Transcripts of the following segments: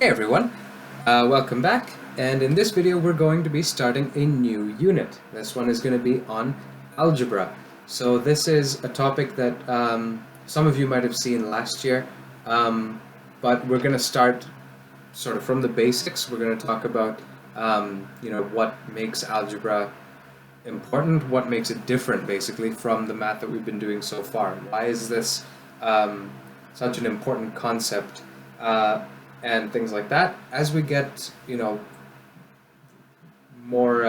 Hey everyone, welcome back, and in this video we're going to be starting a new unit. This one is going to be on algebra. So this is a topic that some of you might have seen last year, but we're going to start sort of from the basics. We're going to talk about what makes algebra important, what makes it different basically from the math that we've been doing so far. Why is this such an important concept? And things like that. As we get, more,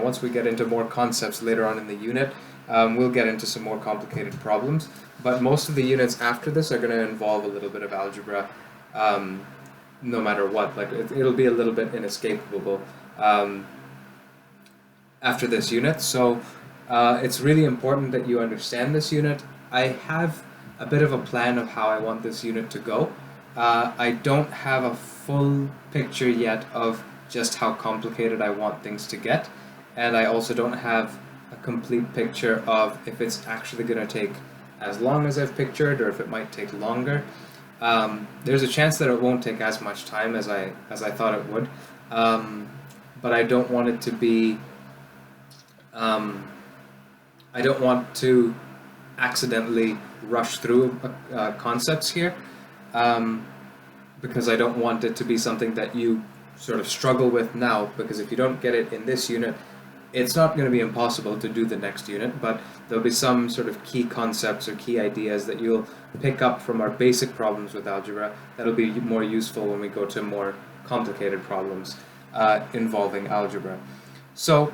once we get into more concepts later on in the unit, we'll get into some more complicated problems. But most of the units after this are going to involve a little bit of algebra, no matter what. Like it'll be a little bit inescapable after this unit. So it's really important that you understand this unit. I have a bit of a plan of how I want this unit to go. I don't have a full picture yet of just how complicated I want things to get, and I also don't have a complete picture of if it's actually going to take as long as I've pictured or if it might take longer. There's a chance that it won't take as much time as I thought it would, but I don't want it to be I don't want to accidentally rush through concepts here. Because I don't want it to be something that you sort of struggle with now, because if you don't get it in this unit, it's not going to be impossible to do the next unit, but there'll be some sort of key concepts or key ideas that you'll pick up from our basic problems with algebra that'll be more useful when we go to more complicated problems involving algebra. So,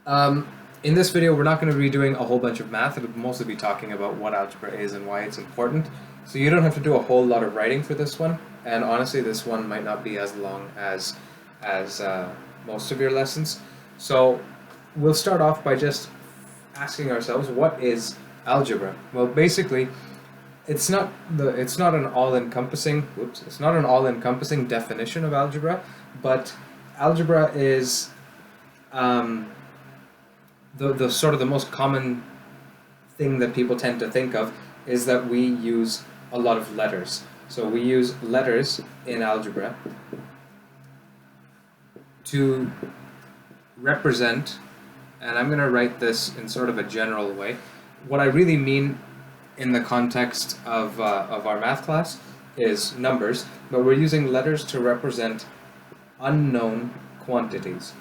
in this video, we're not going to be doing a whole bunch of math. It'll mostly be talking about what algebra is and why it's important. So you don't have to do a whole lot of writing for this one, and honestly this one might not be as long as most of your lessons. So we'll start off by just asking ourselves, what is algebra? Well, basically it's not an all-encompassing definition of algebra, but algebra is the sort of the most common thing that people tend to think of is that we use a lot of letters. So we use letters in algebra to represent, and I'm going to write this in sort of a general way. What I really mean in the context of our math class is numbers, but we're using letters to represent unknown quantities.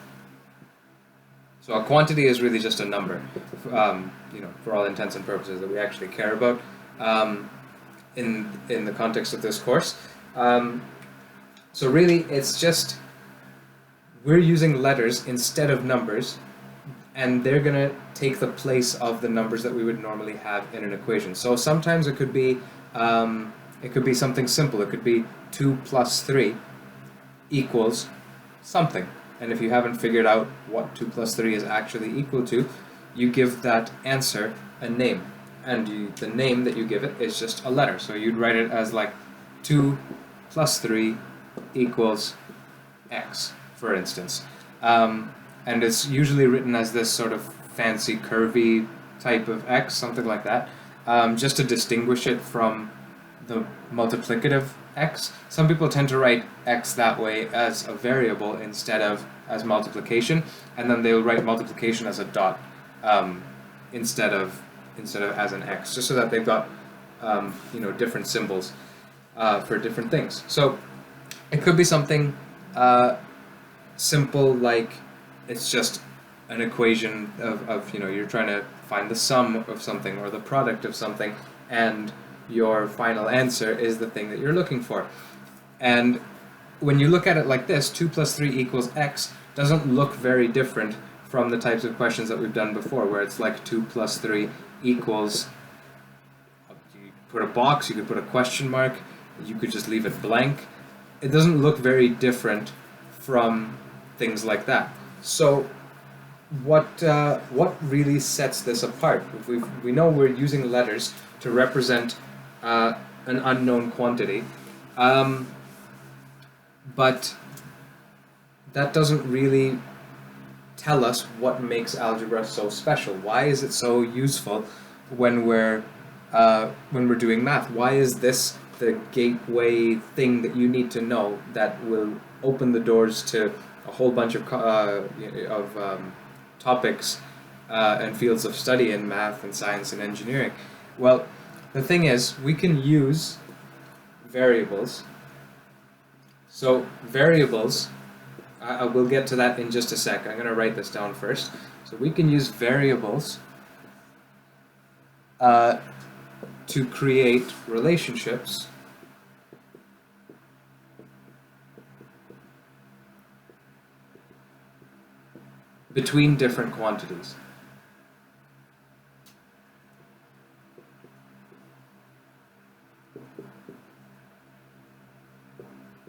So a quantity is really just a number, for all intents and purposes that we actually care about. In the context of this course. So really it's just we're using letters instead of numbers, and they're going to take the place of the numbers that we would normally have in an equation. So sometimes it could be something simple. It could be 2 plus 3 equals something. And if you haven't figured out what 2 plus 3 is actually equal to, you give that answer a name. And the name that you give it is just a letter. So you'd write it as like 2 plus 3 equals x, for instance. And it's usually written as this sort of fancy curvy type of x, something like that, just to distinguish it from the multiplicative x. Some people tend to write x that way as a variable instead of as multiplication, and then they'll write multiplication as a dot instead of as an x, just so that they've got different symbols for different things. So it could be something simple, like it's just an equation of you're trying to find the sum of something or the product of something, and your final answer is the thing that you're looking for. And when you look at it like this, 2 plus 3 equals x doesn't look very different from the types of questions that we've done before, where it's like 2 plus 3 equals, you put a box, you could put a question mark, you could just leave it blank. It doesn't look very different from things like that. So what really sets this apart? We know we're using letters to represent an unknown quantity, but that doesn't really tell us what makes algebra so special. Why is it so useful when we're doing math? Why is this the gateway thing that you need to know that will open the doors to a whole bunch of topics and fields of study in math and science and engineering. Well, the thing is, we can use variables. So variables, I will get to that in just a sec. I'm going to write this down first. So we can use variables to create relationships between different quantities.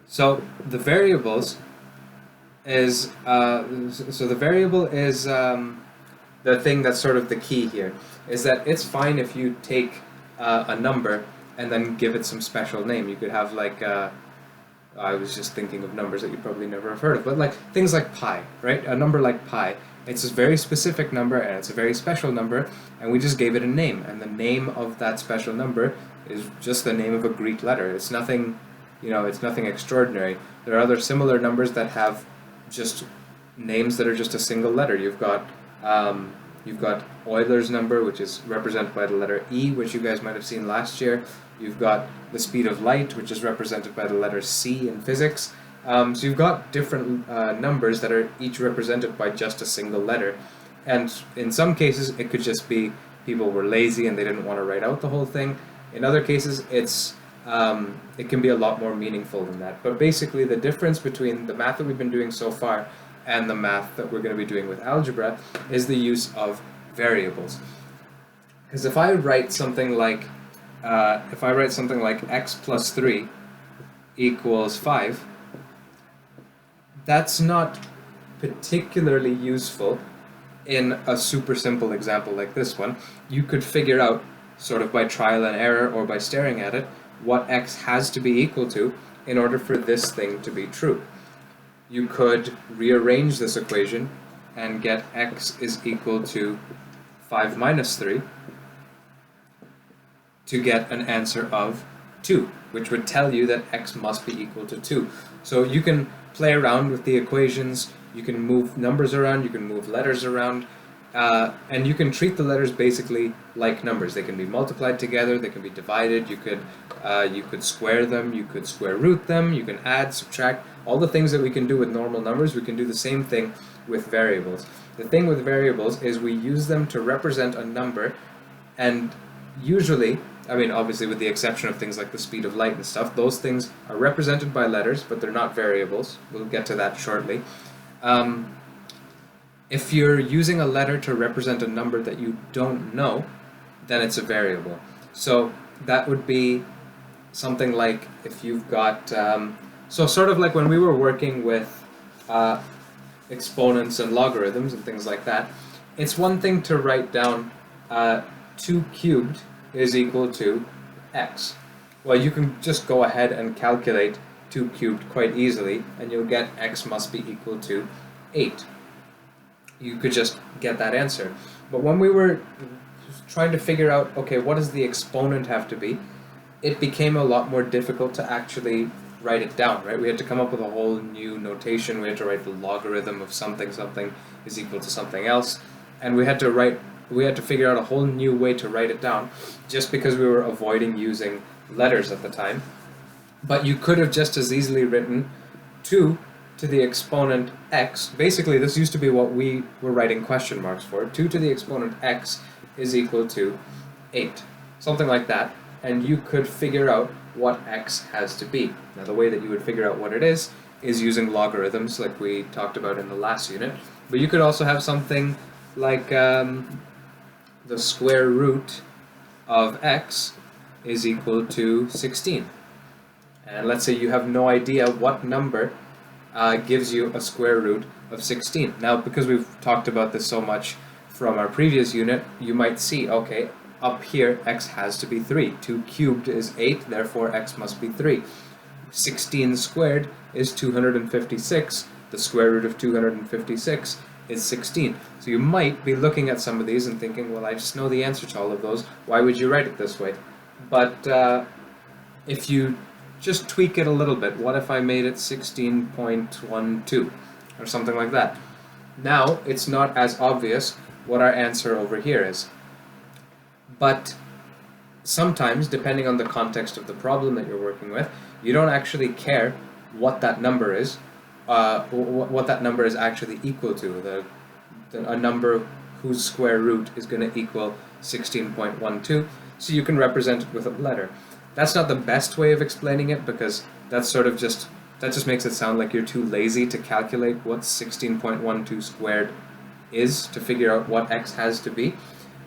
So the variables is the variable is the thing that's sort of the key here, is that it's fine if you take a number and then give it some special name. You could have like I was just thinking of numbers that you probably never have heard of, but like things like pi, right? A number like pi, it's a very specific number and it's a very special number, and we just gave it a name, and the name of that special number is just the name of a Greek letter. It's nothing, it's nothing extraordinary. There are other similar numbers that have just names that are just a single letter. You've got Euler's number, which is represented by the letter E, which you guys might have seen last year. You've got the speed of light, which is represented by the letter C in physics. So you've got different numbers that are each represented by just a single letter. And in some cases, it could just be people were lazy and they didn't want to write out the whole thing. In other cases, it can be a lot more meaningful than that. But basically, the difference between the math that we've been doing so far and the math that we're going to be doing with algebra is the use of variables. Because if I write something like x plus 3 equals 5, that's not particularly useful in a super simple example like this one. You could figure out, sort of by trial and error or by staring at it, what x has to be equal to in order for this thing to be true. You could rearrange this equation and get x is equal to 5 minus 3 to get an answer of 2, which would tell you that x must be equal to 2. So you can play around with the equations, you can move numbers around, you can move letters around, and you can treat the letters basically like numbers. They can be multiplied together, they can be divided, you could square them, you could square root them, you can add, subtract, all the things that we can do with normal numbers, we can do the same thing with variables. The thing with variables is we use them to represent a number, and usually, I mean obviously with the exception of things like the speed of light and stuff, those things are represented by letters, but they're not variables. We'll get to that shortly. If you're using a letter to represent a number that you don't know, then it's a variable. So that would be something like if you've got, so sort of like when we were working with exponents and logarithms and things like that, it's one thing to write down 2 cubed is equal to x. Well, you can just go ahead and calculate 2 cubed quite easily, and you'll get x must be equal to 8. You could just get that answer. But when we were trying to figure out, okay, what does the exponent have to be, it became a lot more difficult to actually write it down, right? We had to come up with a whole new notation. We had to write the logarithm of something is equal to something else, and we had to figure out a whole new way to write it down, just because we were avoiding using letters at the time. But you could have just as easily written 2 to the exponent x. Basically, this used to be what we were writing question marks for. 2 to the exponent x is equal to 8. Something like that. And you could figure out what x has to be. Now, the way that you would figure out what it is using logarithms, like we talked about in the last unit. But you could also have something like the square root of x is equal to 16. And let's say you have no idea what number gives you a square root of 16. Now, because we've talked about this so much from our previous unit, you might see, okay, up here x has to be 3. 2 cubed is 8, therefore x must be 3. 16 squared is 256. The square root of 256 is 16. So you might be looking at some of these and thinking, well, I just know the answer to all of those. Why would you write it this way? But if you just tweak it a little bit, what if I made it 16.12 or something like that? Now it's not as obvious what our answer over here is. But sometimes, depending on the context of the problem that you're working with, you don't actually care what that number is, what that number is actually equal to. A number whose square root is going to equal 16.12, so you can represent it with a letter. That's not the best way of explaining it, because that's sort of just, that just makes it sound like you're too lazy to calculate what 16.12 squared is to figure out what x has to be.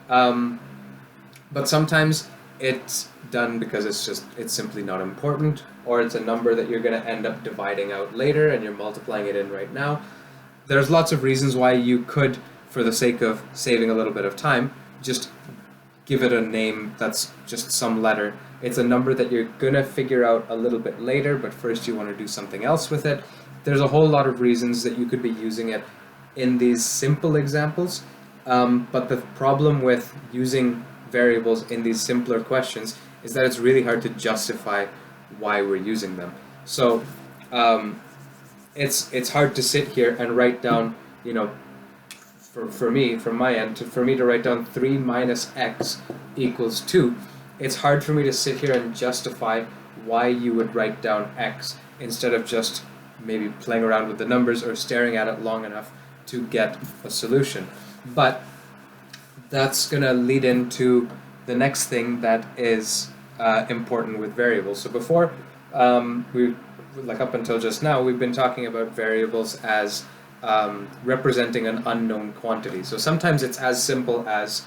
But sometimes it's done because it's simply not important, or it's a number that you're going to end up dividing out later and you're multiplying it in right now. There's lots of reasons why you could, for the sake of saving a little bit of time, just give it a name that's just some letter. It's a number that you're going to figure out a little bit later, but first you want to do something else with it. There's a whole lot of reasons that you could be using it in these simple examples, but the problem with using variables in these simpler questions is that it's really hard to justify why we're using them. So it's hard to sit here and write down, you know, for me, from my end, for me to write down 3 minus x equals 2, it's hard for me to sit here and justify why you would write down x instead of just maybe playing around with the numbers or staring at it long enough to get a solution. But that's going to lead into the next thing that is important with variables. So before, up until just now, we've been talking about variables as representing an unknown quantity. So sometimes it's as simple as,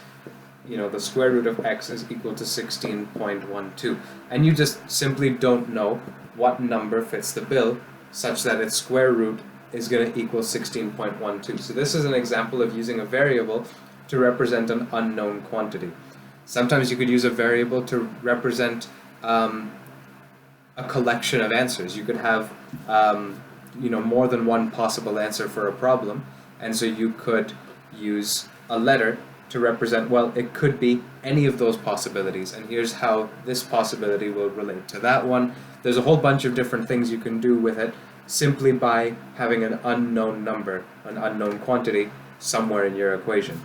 you know, the square root of x is equal to 16.12, and you just simply don't know what number fits the bill such that its square root is going to equal 16.12. So this is an example of using a variable to represent an unknown quantity. Sometimes you could use a variable to represent a collection of answers. You could have you know, more than one possible answer for a problem, and so you could use a letter to represent, well, it could be any of those possibilities, and here's how this possibility will relate to that one. There's a whole bunch of different things you can do with it simply by having an unknown number, an unknown quantity, somewhere in your equation.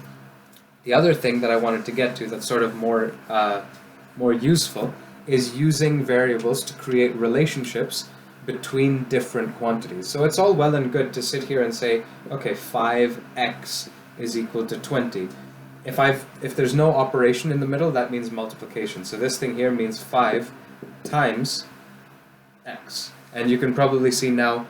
The other thing that I wanted to get to that's sort of more useful is using variables to create relationships between different quantities. So it's all well and good to sit here and say, okay, 5x is equal to 20. If there's no operation in the middle, that means multiplication. So this thing here means 5 times x. And you can probably see now,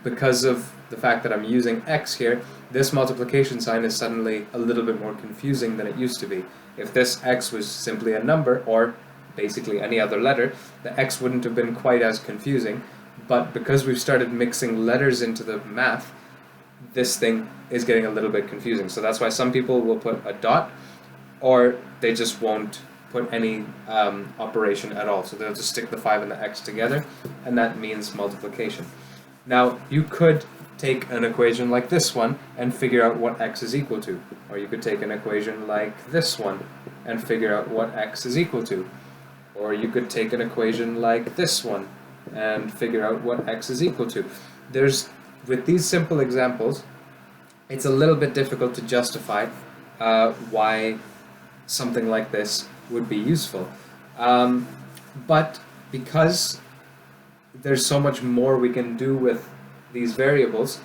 because of the fact that I'm using x here, this multiplication sign is suddenly a little bit more confusing than it used to be. If this x was simply a number, or basically any other letter, the x wouldn't have been quite as confusing. But because we've started mixing letters into the math, this thing is getting a little bit confusing. So that's why some people will put a dot, or they just won't put any operation at all. So they'll just stick the 5 and the x together, and that means multiplication. Now, you could take an equation like this one and figure out what x is equal to. Or you could take an equation like this one and figure out what x is equal to. Or you could take an equation like this one and figure out what x is equal to. With these simple examples, it's a little bit difficult to justify why something like this would be useful. But because there's so much more we can do with these variables,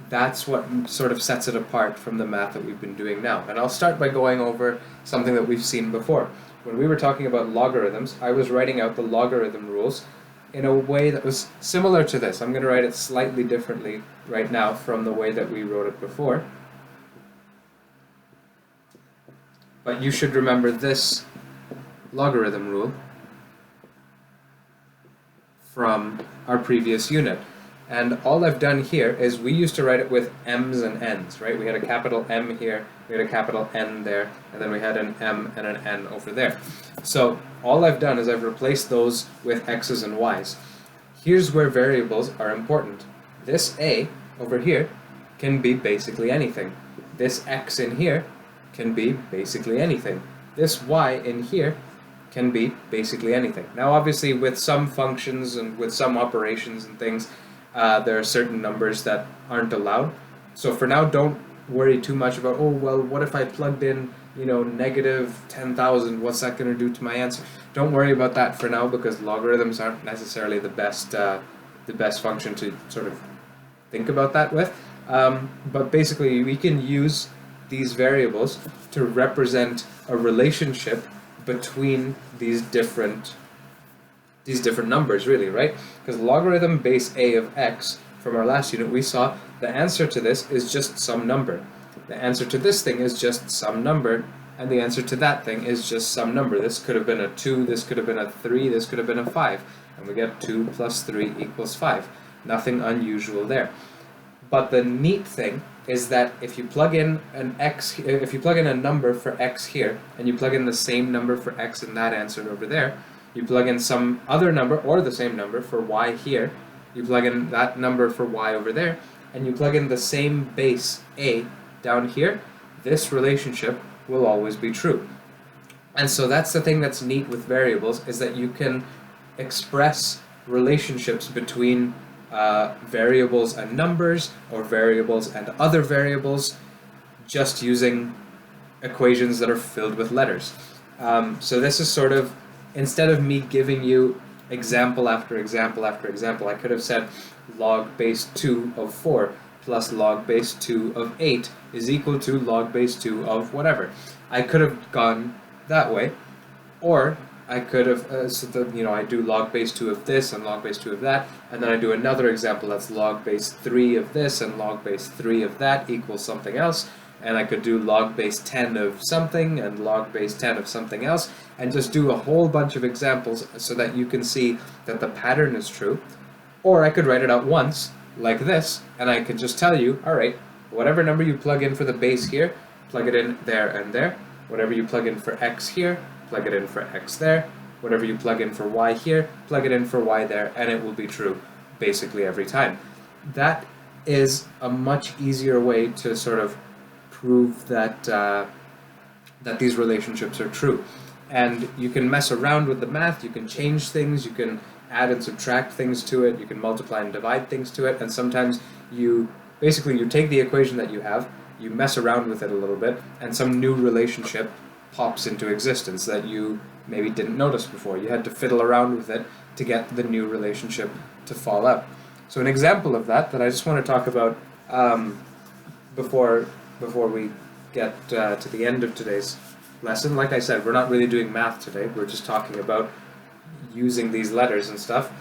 that's what sort of sets it apart from the math that we've been doing now. And I'll start by going over something that we've seen before. When we were talking about logarithms, I was writing out the logarithm rules in a way that was similar to this. I'm going to write it slightly differently right now from the way that we wrote it before. But you should remember this logarithm rule from our previous unit. And all I've done here is we used to write it with m's and n's, right? We had a capital M here, we had a capital N there, and then we had an M and an N over there. So all I've done is I've replaced those with x's and y's. Here's where variables are important. This a over here can be basically anything. This x in here can be basically anything. This y in here can be basically anything. Now, obviously, with some functions and with some operations and things, there are certain numbers that aren't allowed. So for now, don't worry too much about, oh, well, what if I plugged in, negative 10,000, what's that going to do to my answer? Don't worry about that for now, because logarithms aren't necessarily the best function to sort of think about that with. But basically, we can use these variables to represent a relationship between these different numbers, really, right? Because logarithm base a of x, from our last unit, we saw the answer to this is just some number. The answer to this thing is just some number, and the answer to that thing is just some number. This could have been a 2, this could have been a 3, this could have been a 5, and we get 2 plus 3 equals 5. Nothing unusual there. But the neat thing is that if you plug in a number for x here, and you plug in the same number for x in that answer over there, you plug in some other number, or the same number for y here, you plug in that number for y over there, and you plug in the same base a down here, this relationship will always be true. And so that's the thing that's neat with variables, is that you can express relationships between variables and numbers, or variables and other variables, just using equations that are filled with letters. So this is sort of, instead of me giving you example after example after example, I could have said log base 2 of 4 plus log base 2 of 8 is equal to log base 2 of whatever. I could have gone that way, or I could have, I do log base 2 of this and log base 2 of that, and then I do another example that's log base 3 of this and log base 3 of that equals something else, and I could do log base 10 of something and log base 10 of something else, and just do a whole bunch of examples so that you can see that the pattern is true. Or I could write it out once, like this, and I can just tell you, alright, whatever number you plug in for the base here, plug it in there and there. Whatever you plug in for x here, plug it in for x there. Whatever you plug in for y here, plug it in for y there, and it will be true basically every time. That is a much easier way to sort of prove that that these relationships are true. And you can mess around with the math, you can change things, you can add and subtract things to it, you can multiply and divide things to it, and sometimes you take the equation that you have, you mess around with it a little bit, and some new relationship pops into existence that you maybe didn't notice before. You had to fiddle around with it to get the new relationship to fall out. So an example of that I just want to talk about before we get to the end of today's lesson. Like I said, we're not really doing math today, we're just talking about using these letters and stuff.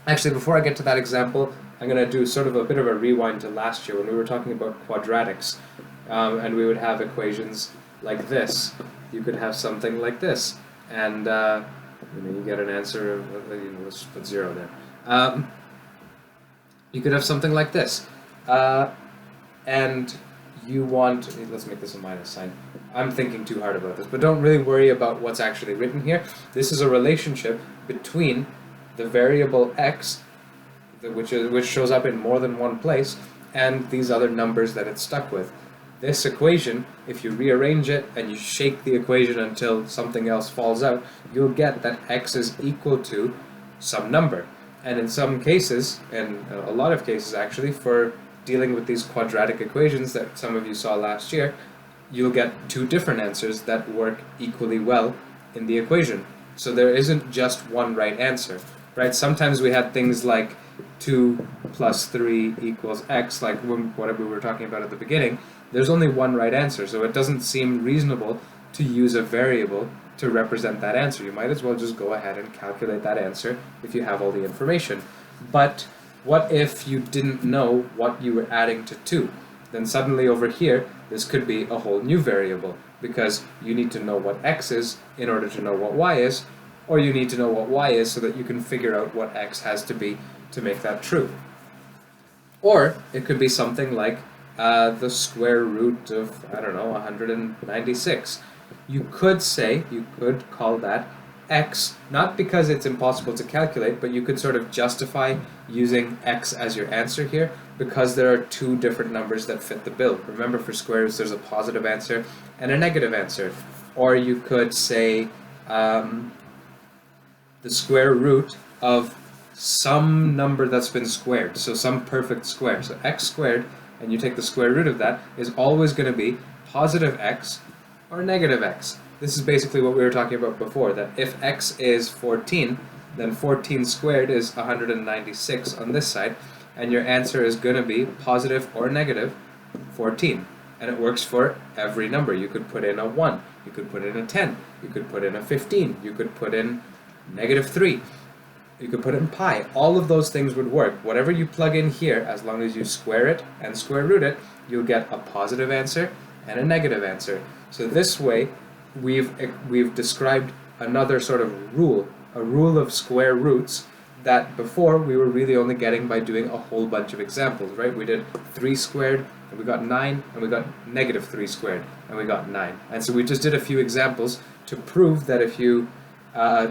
Actually, before I get to that example, I'm going to do sort of a bit of a rewind to last year when we were talking about quadratics, and we would have equations like this. You could have something like this, and you get an answer of, let's put 0 there. You could have something like this, and you want, let's make this a minus sign. I'm thinking too hard about this, but don't really worry about what's actually written here. This is a relationship between the variable x, which shows up in more than one place, and these other numbers that it's stuck with. This equation, if you rearrange it and you shake the equation until something else falls out, you'll get that x is equal to some number. And in some cases, and a lot of cases actually, for dealing with these quadratic equations that some of you saw last year, you'll get two different answers that work equally well in the equation. So there isn't just one right answer, right? Sometimes we had things like 2 plus 3 equals x, like what we were talking about at the beginning. There's only one right answer, so it doesn't seem reasonable to use a variable to represent that answer. You might as well just go ahead and calculate that answer if you have all the information. But what if you didn't know what you were adding to 2? Then suddenly over here, this could be a whole new variable, because you need to know what x is in order to know what y is, or you need to know what y is so that you can figure out what x has to be to make that true. Or it could be something like the square root of, 196. You could call that x, not because it's impossible to calculate, but you could sort of justify using x as your answer here, because there are two different numbers that fit the bill. Remember, for squares there's a positive answer and a negative answer. Or you could say the square root of some number that's been squared, so some perfect square. So x squared, and you take the square root of that, is always going to be positive x or negative x. This is basically what we were talking about before, that if x is 14, then 14 squared is 196 on this side, and your answer is going to be positive or negative 14. And it works for every number. You could put in a 1, you could put in a 10, you could put in a 15, you could put in negative 3, you could put in pi. All of those things would work. Whatever you plug in here, as long as you square it and square root it, you'll get a positive answer and a negative answer. So this way, we've described another sort of rule, a rule of square roots that before we were really only getting by doing a whole bunch of examples, right? We did 3 squared, and we got 9, and we got negative 3 squared, and we got 9. And so we just did a few examples to prove that if you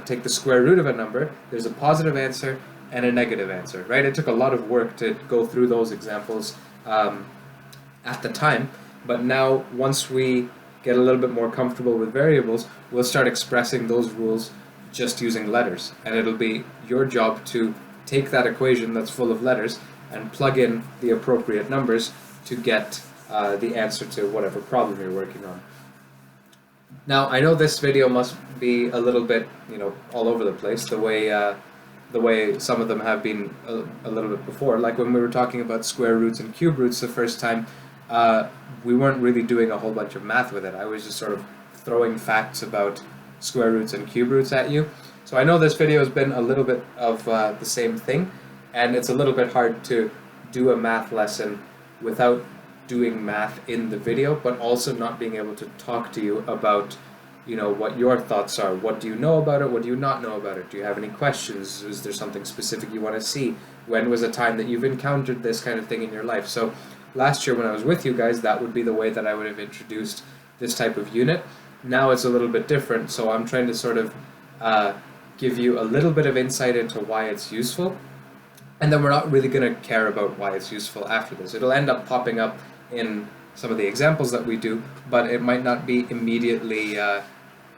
take the square root of a number, there's a positive answer and a negative answer, right? It took a lot of work to go through those examples at the time, but now once we get a little bit more comfortable with variables, we'll start expressing those rules just using letters, and it'll be your job to take that equation that's full of letters and plug in the appropriate numbers to get the answer to whatever problem you're working on. Now, I know this video must be a little bit, all over the place, the way some of them have been a little bit before. Like when we were talking about square roots and cube roots the first time, we weren't really doing a whole bunch of math with it. I was just sort of throwing facts about square roots and cube roots at you. So I know this video has been a little bit of the same thing, and it's a little bit hard to do a math lesson without doing math in the video, but also not being able to talk to you about, what your thoughts are. What do you know about it? What do you not know about it? Do you have any questions? Is there something specific you want to see? When was a time that you've encountered this kind of thing in your life? So last year when I was with you guys, that would be the way that I would have introduced this type of unit. Now it's a little bit different, so I'm trying to sort of give you a little bit of insight into why it's useful, and then we're not really going to care about why it's useful after this. It'll end up popping up in some of the examples that we do, but it might not be immediately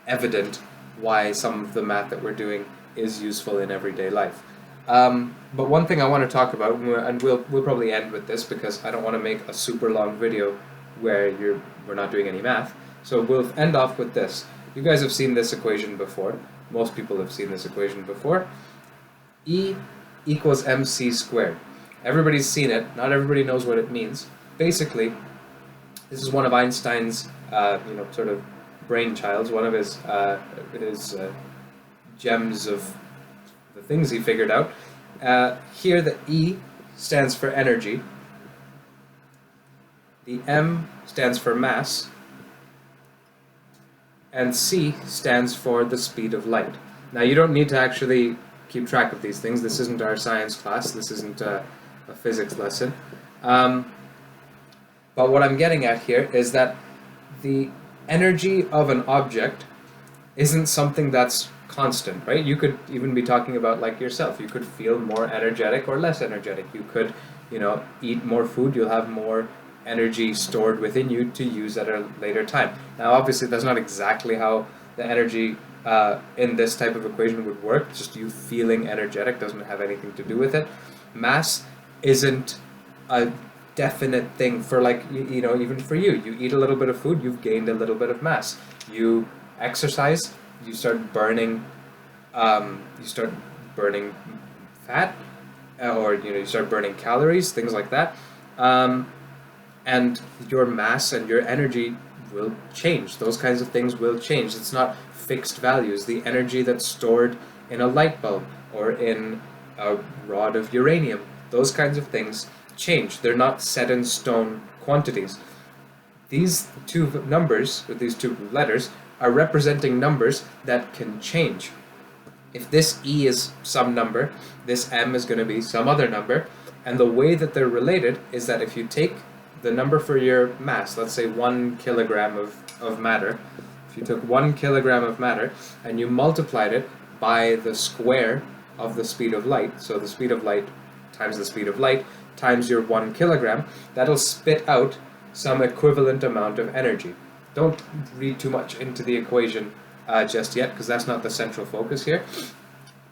evident why some of the math that we're doing is useful in everyday life. But one thing I want to talk about, and we'll probably end with this because I don't want to make a super long video where we're not doing any math. So we'll end off with this. You guys have seen this equation before. Most people have seen this equation before. E equals mc squared. Everybody's seen it. Not everybody knows what it means. Basically, this is one of Einstein's, sort of brainchilds, one of his gems of the things he figured out. Here, the E stands for energy. The M stands for mass. And C stands for the speed of light. Now, you don't need to actually keep track of these things. This isn't our science class. This isn't a physics lesson. But what I'm getting at here is that the energy of an object isn't something that's constant, right? You could even be talking about like yourself. You could feel more energetic or less energetic. You could, eat more food. You'll have more energy stored within you to use at a later time. Now, obviously, that's not exactly how the energy in this type of equation would work. Just you feeling energetic doesn't have anything to do with it. Mass isn't a definite thing for even for you. You eat a little bit of food, you've gained a little bit of mass. You exercise, you start burning fat, or you start burning calories, things like that. And your mass and your energy will change. Those kinds of things will change. It's not fixed values. The energy that's stored in a light bulb or in a rod of uranium, those kinds of things change. They're not set in stone quantities. These two numbers, with these two letters, are representing numbers that can change. If this E is some number, this M is going to be some other number, and the way that they're related is that if you take the number for your mass, let's say 1 kilogram of matter, if you took 1 kilogram of matter and you multiplied it by the square of the speed of light, so the speed of light times the speed of light times your 1 kilogram, that'll spit out some equivalent amount of energy. Don't read too much into the equation just yet, because that's not the central focus here.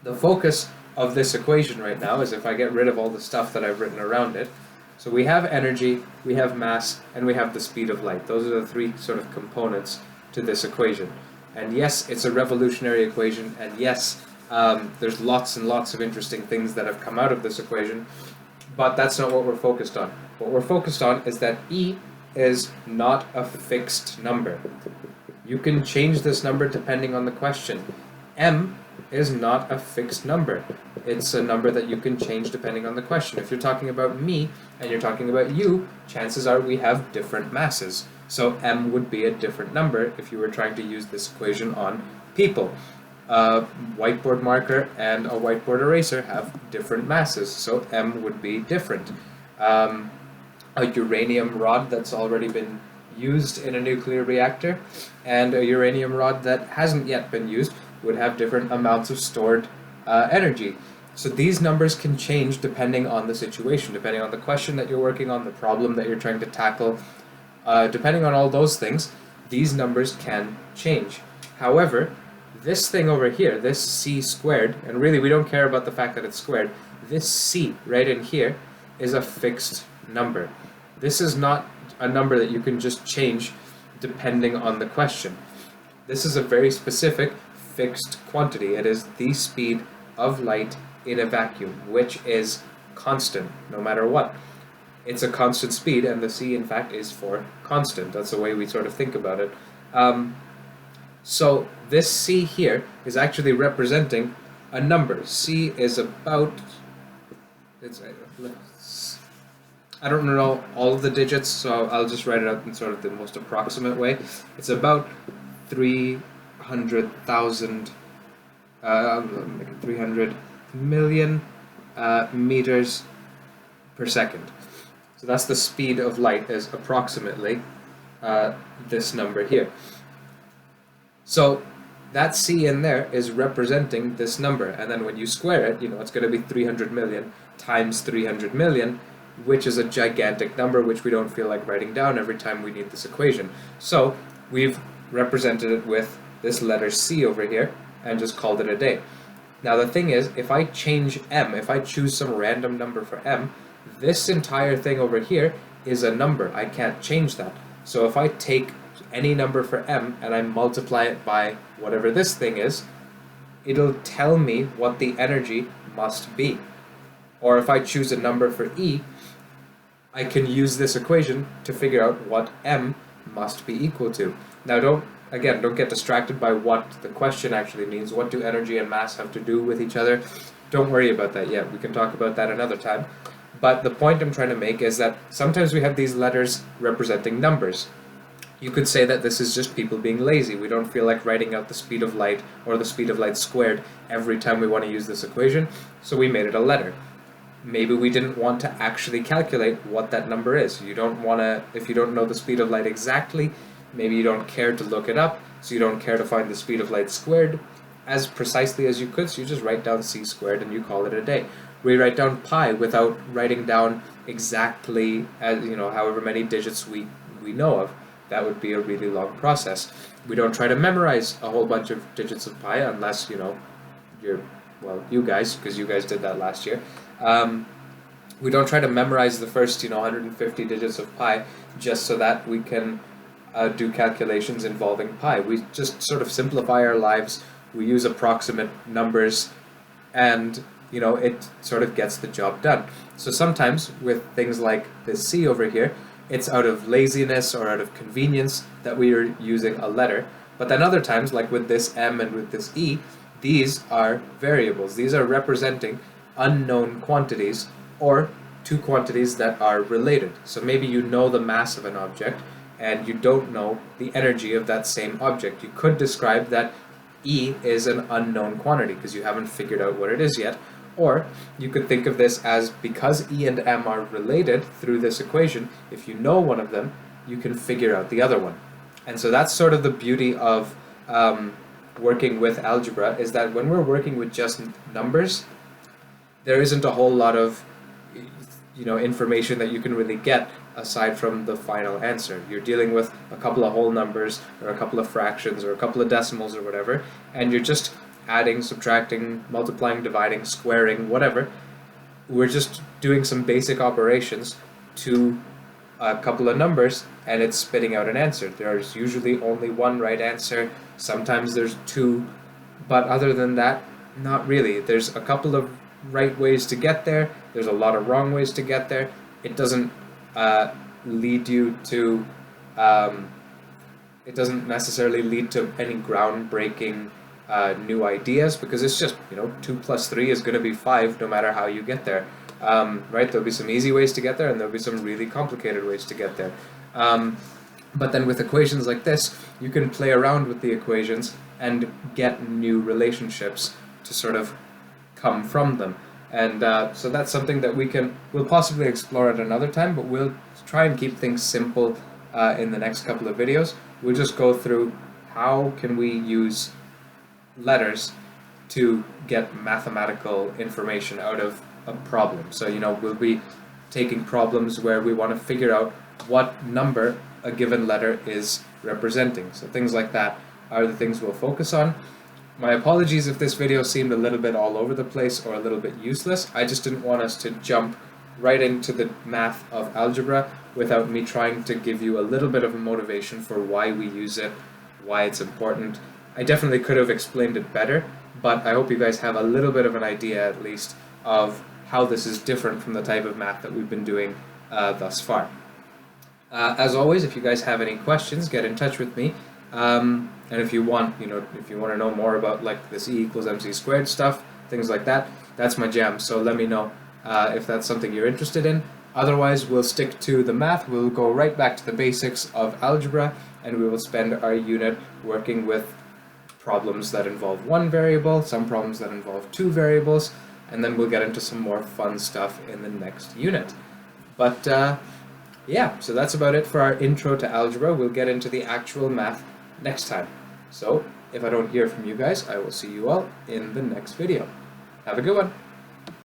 The focus of this equation right now is if I get rid of all the stuff that I've written around it. So we have energy, we have mass, and we have the speed of light. Those are the three sort of components to this equation. And yes, it's a revolutionary equation, and yes, there's lots and lots of interesting things that have come out of this equation, but that's not what we're focused on. What we're focused on is that E is not a fixed number. You can change this number depending on the question. M is not a fixed number. It's a number that you can change depending on the question. If you're talking about me and you're talking about you, chances are we have different masses. So M would be a different number if you were trying to use this equation on people. A whiteboard marker and a whiteboard eraser have different masses, so M would be different. A uranium rod that's already been used in a nuclear reactor and a uranium rod that hasn't yet been used would have different amounts of stored energy. So these numbers can change depending on the situation, depending on the question that you're working on, the problem that you're trying to tackle. Depending on all those things, these numbers can change. However, this thing over here, this c squared, and really we don't care about the fact that it's squared, this c right in here is a fixed number. This is not a number that you can just change depending on the question. This is a very specific fixed quantity. It is the speed of light in a vacuum, which is constant no matter what. It's a constant speed, and the c in fact is for constant. That's the way we sort of think about it. So this c here is actually representing a number. C is about, I don't know all of the digits, so I'll just write it out in sort of the most approximate way. It's about 300,000, 300 million meters per second. So that's the speed of light, is approximately this number here. So that c in there is representing this number, and then when you square it, it's going to be 300 million times 300 million, which is a gigantic number which we don't feel like writing down every time we need this equation. So we've represented it with this letter c over here and just called it a day. Now the thing is, if I change m, if I choose some random number for m, this entire thing over here is a number. I can't change that. So if I take any number for m and I multiply it by whatever this thing is, it'll tell me what the energy must be. Or if I choose a number for e, I can use this equation to figure out what m must be equal to. Now don't get distracted by what the question actually means. What do energy and mass have to do with each other? Don't worry about that yet. We can talk about that another time. But the point I'm trying to make is that sometimes we have these letters representing numbers. You could say that this is just people being lazy. We don't feel like writing out the speed of light or the speed of light squared every time we want to use this equation, so we made it a letter. Maybe we didn't want to actually calculate what that number is. You don't want to, if you don't know the speed of light exactly, maybe you don't care to look it up, so you don't care to find the speed of light squared as precisely as you could, so you just write down c squared and you call it a day. We write down pi without writing down exactly, as however many digits we know of. That would be a really long process. We don't try to memorize a whole bunch of digits of pi unless, you guys, because you guys did that last year. We don't try to memorize the first, 150 digits of pi just so that we can do calculations involving pi. We just sort of simplify our lives. We use approximate numbers, and it sort of gets the job done. So sometimes with things like this c over here, it's out of laziness or out of convenience that we are using a letter. But then other times, like with this m and with this e, these are variables. These are representing unknown quantities, or two quantities that are related. So maybe you know the mass of an object, and you don't know the energy of that same object. You could describe that E is an unknown quantity because you haven't figured out what it is yet. Or you could think of this as, because E and M are related through this equation, if you know one of them, you can figure out the other one. And so that's sort of the beauty of working with algebra, is that when we're working with just numbers, there isn't a whole lot of information that you can really get aside from the final answer. You're dealing with a couple of whole numbers, or a couple of fractions, or a couple of decimals, or whatever, and you're just adding, subtracting, multiplying, dividing, squaring, whatever. We're just doing some basic operations to a couple of numbers, and it's spitting out an answer. There's usually only one right answer, sometimes there's two, but other than that, not really. There's a couple of right ways to get there, there's a lot of wrong ways to get there. It doesn't lead you to, it doesn't necessarily lead to any groundbreaking new ideas, because it's just, 2 plus 3 is going to be 5 no matter how you get there. Right? There'll be some easy ways to get there, and there'll be some really complicated ways to get there. But then with equations like this, you can play around with the equations and get new relationships to sort of come from them. And so that's something that we'll possibly explore at another time, but we'll try and keep things simple in the next couple of videos. We'll just go through how can we use letters to get mathematical information out of a problem. So, we'll be taking problems where we want to figure out what number a given letter is representing. So things like that are the things we'll focus on. My apologies if this video seemed a little bit all over the place or a little bit useless. I just didn't want us to jump right into the math of algebra without me trying to give you a little bit of a motivation for why we use it, why it's important. I definitely could have explained it better, but I hope you guys have a little bit of an idea at least of how this is different from the type of math that we've been doing thus far. As always, if you guys have any questions, get in touch with me. And if you want, if you want to know more about like this E equals MC squared stuff, things like that, that's my jam. So let me know if that's something you're interested in. Otherwise, we'll stick to the math. We'll go right back to the basics of algebra, and we will spend our unit working with problems that involve one variable, some problems that involve two variables, and then we'll get into some more fun stuff in the next unit. But yeah, so that's about it for our intro to algebra. We'll get into the actual math next time. So if I don't hear from you guys, I will see you all in the next video. Have a good one.